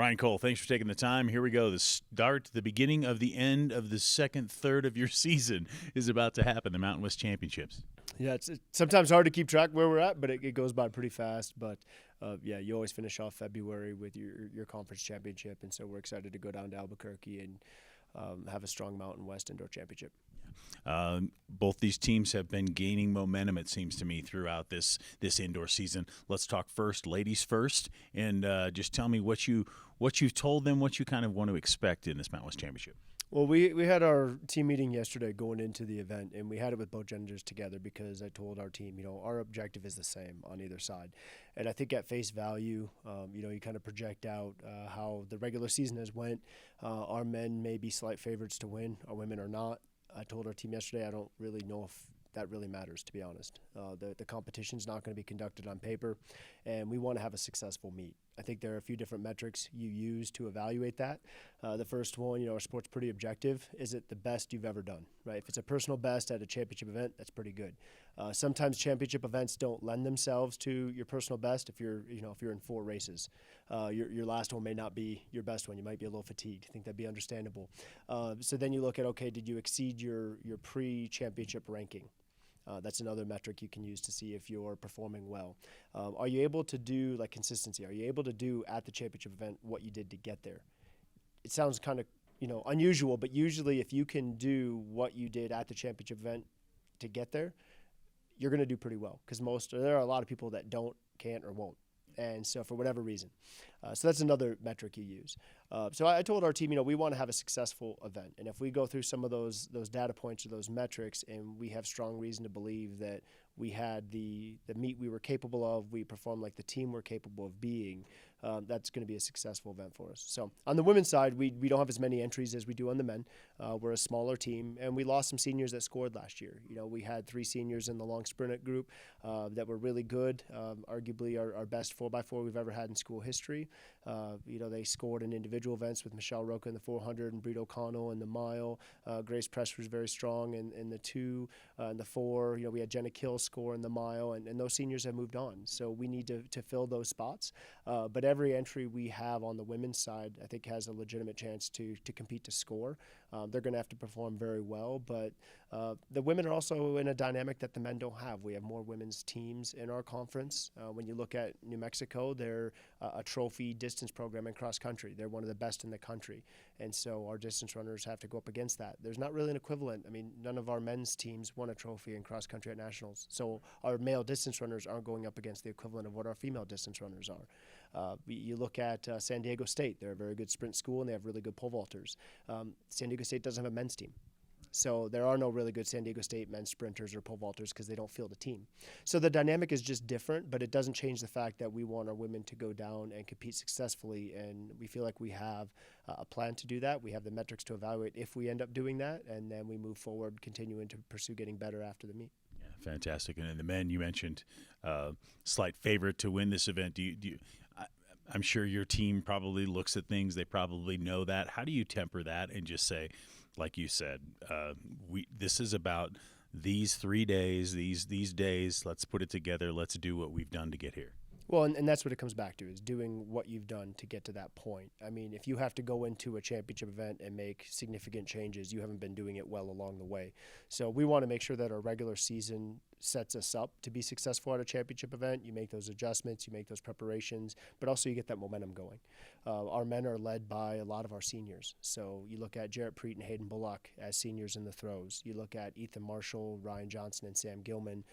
Ryan Cole, thanks for taking the time. Here we go. The beginning of the end of the second third of your season is about to happen, the Mountain West Championships. Yeah, it's sometimes hard to keep track where we're at, but it goes by pretty fast. But, yeah, you always finish off February with your conference championship, and so we're excited to go down to Albuquerque and have a strong Mountain West Indoor Championship. Both these teams have been gaining momentum, it seems to me, throughout this indoor season. Let's talk first, ladies first, and just tell me what you've told them, what you kind of want to expect in this Mountain West Championship. Well, we had our team meeting yesterday going into the event, and we had it with both genders together because I told our team, our objective is the same on either side. And I think at face value, you kind of project out how the regular season has went. Our men may be slight favorites to win. Our women are not. I told our team yesterday I don't really know if that really matters, to be honest. The competition's not going to be conducted on paper, and we want to have a successful meet. I think there are a few different metrics you use to evaluate that. The first one, our sport's pretty objective. Is it the best you've ever done, right? If it's a personal best at a championship event, that's pretty good. Sometimes championship events don't lend themselves to your personal best. If you're in 4 races, your last one may not be your best one. You might be a little fatigued. I think that'd be understandable. So then you look at, okay, did you exceed your pre-championship ranking? That's another metric you can use to see if you're performing well. Are you able to do consistency? Are you able to do at the championship event what you did to get there? It sounds kind of unusual, but usually if you can do what you did at the championship event to get there, you're going to do pretty well because there are a lot of people that don't, can't, or won't. And so for whatever reason. So that's another metric you use. So I told our team, we want to have a successful event. And if we go through some of those data points or those metrics and we have strong reason to believe that we had the meet we were capable of, we performed like the team we're capable of being, that's going to be a successful event for us. So on the women's side, we don't have as many entries as we do on the men. We're a smaller team, and we lost some seniors that scored last year. We had 3 seniors in the long sprint group that were really good, arguably our best 4x4 we've ever had in school history. They scored in individual events with Michelle Roca in the 400 and Breed O'Connell in the mile. Grace Press was very strong in the 2 and the 4. We had Jenna Kill score in the mile, and those seniors have moved on. So we need to fill those spots. But every entry we have on the women's side, I think, has a legitimate chance to compete to score. They're going to have to perform very well, but the women are also in a dynamic that the men don't have. We have more women's teams in our conference. When you look at New Mexico, they're a trophy distance program in cross country. They're one of the best in the country, and so our distance runners have to go up against that. There's not really an equivalent. I mean, none of our men's teams won a trophy in cross country at nationals, so our male distance runners aren't going up against the equivalent of what our female distance runners are. You look at San Diego State. They're a very good sprint school, and they have really good pole vaulters. San Diego State doesn't have a men's team. So there are no really good San Diego State men's sprinters or pole vaulters because they don't field a team. So the dynamic is just different, but it doesn't change the fact that we want our women to go down and compete successfully, and we feel like we have a plan to do that. We have the metrics to evaluate if we end up doing that, and then we move forward, continuing to pursue getting better after the meet. Yeah, fantastic. And in the men, you mentioned slight favorite to win this event. I'm sure your team probably looks at things. They probably know that. How do you temper that and just say, like you said, this is about these 3 days, these days. Let's put it together. Let's do what we've done to get here. Well, and that's what it comes back to, is doing what you've done to get to that point. I mean, if you have to go into a championship event and make significant changes, you haven't been doing it well along the way. So we want to make sure that our regular season sets us up to be successful at a championship event. You make those adjustments, you make those preparations, but also you get that momentum going. Our men are led by a lot of our seniors. So you look at Jarrett Preet and Hayden Bullock as seniors in the throws. You look at Ethan Marshall, Ryan Johnson, and Sam Gilman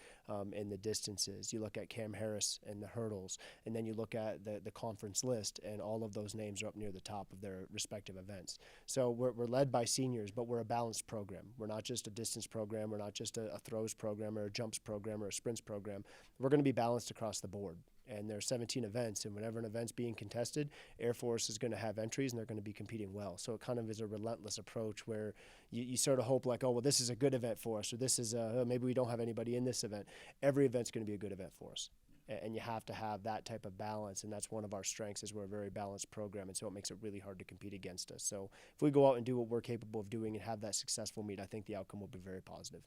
in the distances. You look at Cam Harris in the hurdles. And then you look at the conference list, and all of those names are up near the top of their respective events. So we're led by seniors, but we're a balanced program. We're not just a distance program. We're not just a throws program or a jumps program or a sprints program. We're going to be balanced across the board. And there are 17 events, and whenever an event's being contested, Air Force is going to have entries, and they're going to be competing well. So it kind of is a relentless approach where you sort of hope like, oh, well, this is a good event for us, or this is maybe we don't have anybody in this event. Every event's going to be a good event for us. And you have to have that type of balance, and that's one of our strengths, is we're a very balanced program, and so it makes it really hard to compete against us. So if we go out and do what we're capable of doing and have that successful meet, I think the outcome will be very positive.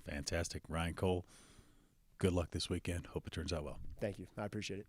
Fantastic. Ryan Cole, good luck this weekend. Hope it turns out well. Thank you. I appreciate it.